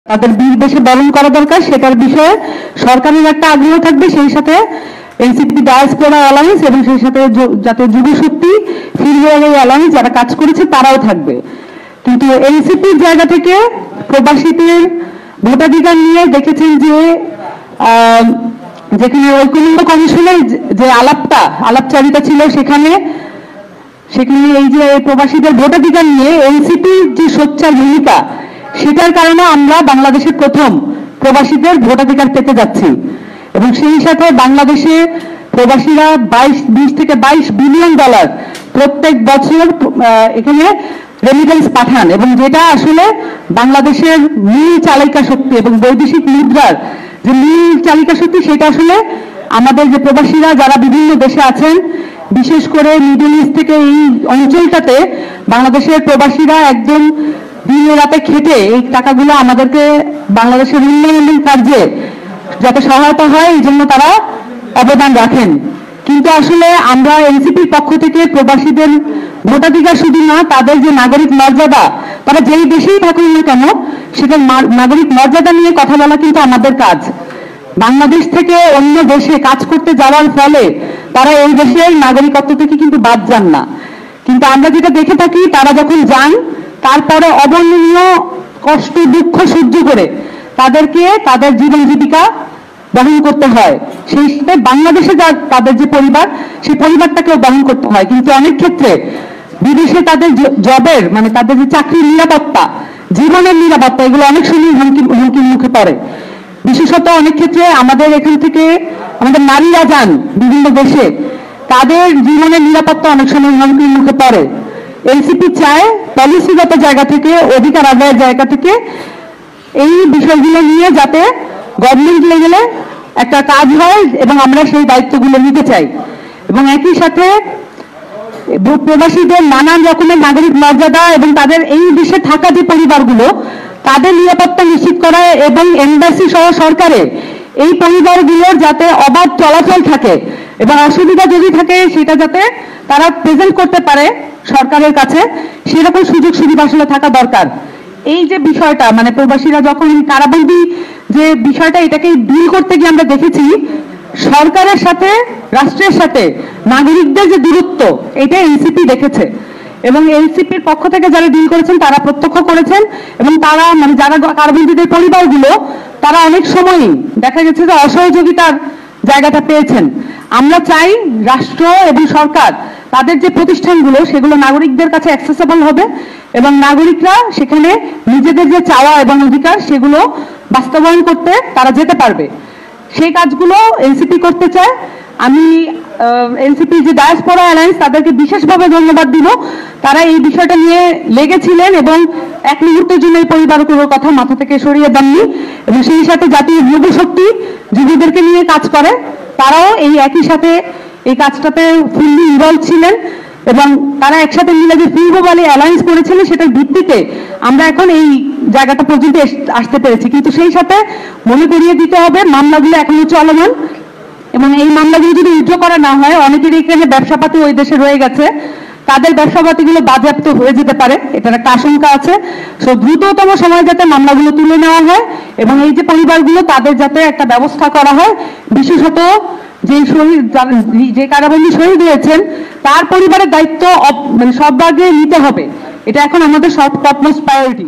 তাদের বীর দেশে বরণ করা দরকার, সেটার বিষয়ে সরকারের একটা আগ্রহ থাকবে, সেই সাথে এনসিপি ডায়াসপোরা অ্যালায়েন্স এবং সেই সাথে যাতে যুব শক্তি ফিল্ড অ্যালায়েন্স যারা কাজ করেছে তারাও থাকবে। কিন্তু এনসিপির জায়গা থেকে প্রবাসীদের ভোটাধিকার নিয়ে দেখেছেন যে যেখানে ঐক্যলিঙ্গ কমিশনের যে আলাপচারিতা ছিল, সেখানে এই যে প্রবাসীদের ভোটাধিকার নিয়ে এনসিপির যে সোচ্চার ভূমিকা, সেটার কারণে আমরা বাংলাদেশের প্রথম প্রবাসীদের ভোটাধিকার পেতে যাচ্ছি। এবং সেই সাথে বাংলাদেশে প্রবাসীরা 20 থেকে 22 বিলিয়ন ডলার প্রত্যেক বছর এখানে রেমিটেন্স পাঠান, এবং যেটা আসলে বাংলাদেশের মূল চালিকা শক্তি এবং বৈদেশিক মুদ্রার যে মূল চালিকা শক্তি, সেটা আসলে আমাদের যে প্রবাসীরা যারা বিভিন্ন দেশে আছেন, বিশেষ করে মিডল ইস্ট থেকে এই অঞ্চলটাতে বাংলাদেশের প্রবাসীরা একদম দিনে রাতে খেটে এই টাকাগুলো আমাদেরকে বাংলাদেশের উন্নয়ন কার্যে যাতে সহায়তা হয় এই জন্য তারা অবদান রাখেন। কিন্তু আসলে আমরা এনসিপির পক্ষ থেকে প্রবাসীদের ভোটাধিকার শুধু না, তাদের যে নাগরিক মর্যাদা, তারা যেই দেশেই থাকুন না কেন সেটার নাগরিক মর্যাদা নিয়ে কথা বলা কিন্তু আমাদের কাজ। বাংলাদেশ থেকে অন্য দেশে কাজ করতে যাওয়ার ফলে তারা এই দেশের নাগরিকত্ব থেকে কিন্তু বাদ যান না, কিন্তু আমরা যেটা দেখে থাকি তারা যখন যান তারপরে অবর্ণনীয় কষ্ট দুঃখ সহ্য করে তাদেরকে তাদের জীবন জীবিকা বহন করতে হয়। সেই সাথে বাংলাদেশে তাদের যে পরিবার, সেই পরিবারটাকেও বহন করতে হয়। কিন্তু অনেক ক্ষেত্রে বিদেশে তাদের জবের মানে তাদের যে চাকরির নিরাপত্তা, জীবনের নিরাপত্তা, এগুলো অনেক সময় হুমকির মুখে পড়ে। বিশেষত অনেক ক্ষেত্রে আমাদের এখান থেকে আমাদের নারীরা যান বিভিন্ন দেশে, তাদের জীবনের নিরাপত্তা অনেক সময় হুমকির মুখে পড়ে। এনসিপি চায় পলিসিগত জায়গা থেকে, অধিকার আদায়ের জায়গা থেকে এই বিষয়গুলো নিয়ে যাতে গভর্নমেন্ট লেভেলে একটা কাজ হয় এবং আমরা সেই দায়িত্বগুলো নিতে চাই। এবং একই সাথে প্রবাসীদের নানান রকমের নাগরিক মর্যাদা এবং তাদের এই দেশে থাকা যে পরিবারগুলো, তাদের নিরাপত্তা নিশ্চিত করা এবং এমবাসি সহ সরকারের এই পরিবারগুলোর যাতে অবাধ চলাচল থাকে এবং অসুবিধা যদি থাকে সেটা যাতে তারা প্রেজেন্ট করতে পারে সরকারের কাছে, সেরকম সুযোগ সুবিধা আসলে থাকা দরকার। এই যে বিষয়টা মানে প্রবাসীরা যখন কারাবন্দী যে বিষয়টা, এটাকে ডিল করতে গিয়ে আমরা দেখেছি সরকারের সাথে রাষ্ট্রের সাথে নাগরিকদের যে দূরত্ব, এটা এনসিপি দেখেছে এবং এনসিপির পক্ষ থেকে যারা ডিল করেছেন তারা প্রত্যক্ষ করেছেন। এবং তারা মানে যারা কারাবন্দীদের পরিবারগুলো, তারা অনেক সময়ই দেখা গেছে যে অসহযোগিতার জায়গাটা পেয়েছেন। আমরা চাই রাষ্ট্র এবং সরকার তাদের যে প্রতিষ্ঠানগুলো সেগুলো নাগরিকদের কাছে অ্যাক্সেসেবল হবে এবং নাগরিকরা সেখানে নিজেদের যে চাওয়া এবং অধিকার সেগুলো বাস্তবায়ন করতে তারা যেতে পারবে। সেই কাজগুলো এনসিপি করতে চায়। আমি এনসিপি যে ডায়াসপোরা অ্যালায়েন্স তাদেরকে বিশেষভাবে ধন্যবাদ দিব। তারা এই বিষয়টা নিয়ে লেগেছিলেন এবং এক মুহূর্তের জন্য এই পরিবারগুলোর কথা মাথা থেকে সরিয়ে দেননি। এবং সেই সাথে জাতীয় যুব শক্তি যুবদেরকে নিয়ে কাজ করে, তারাও এই একই সাথে এই কাজটাতে ফুললি ইনভলভ ছিলেন এবং তারা একসাথে মিলে যে ফিল্ড ভ্যালি অ্যালায়েন্স করেছিলেন সেটার ভিত্তিতে আমরা এখন এই জায়গাটা পর্যন্ত আসতে পেরেছি। কিন্তু সেই সাথে মনে করিয়ে দিতে হবে মামলাগুলো এখনো চলমান এবং এই মামলাগুলো যদি উইথড্র করা না হয়, অনেকের এখানে ব্যবসাপাতি ওই দেশে রয়ে গেছে, তাদের ব্যবসাপাতিগুলো বাজেয়াপ্ত হয়ে যেতে পারে, এটার একটা আশঙ্কা আছে। সো দ্রুততম সময় যাতে মামলাগুলো তুলে নেওয়া হয় এবং এই যে পরিবারগুলো তাদের যাতে একটা ব্যবস্থা করা হয়, বিশেষত যে কারাবন্দী শহীদ হয়েছেন তার পরিবারের দায়িত্ব মানে সব আগে নিতে হবে। এটা এখন আমাদের টপমোস্ট প্রায়োরিটি।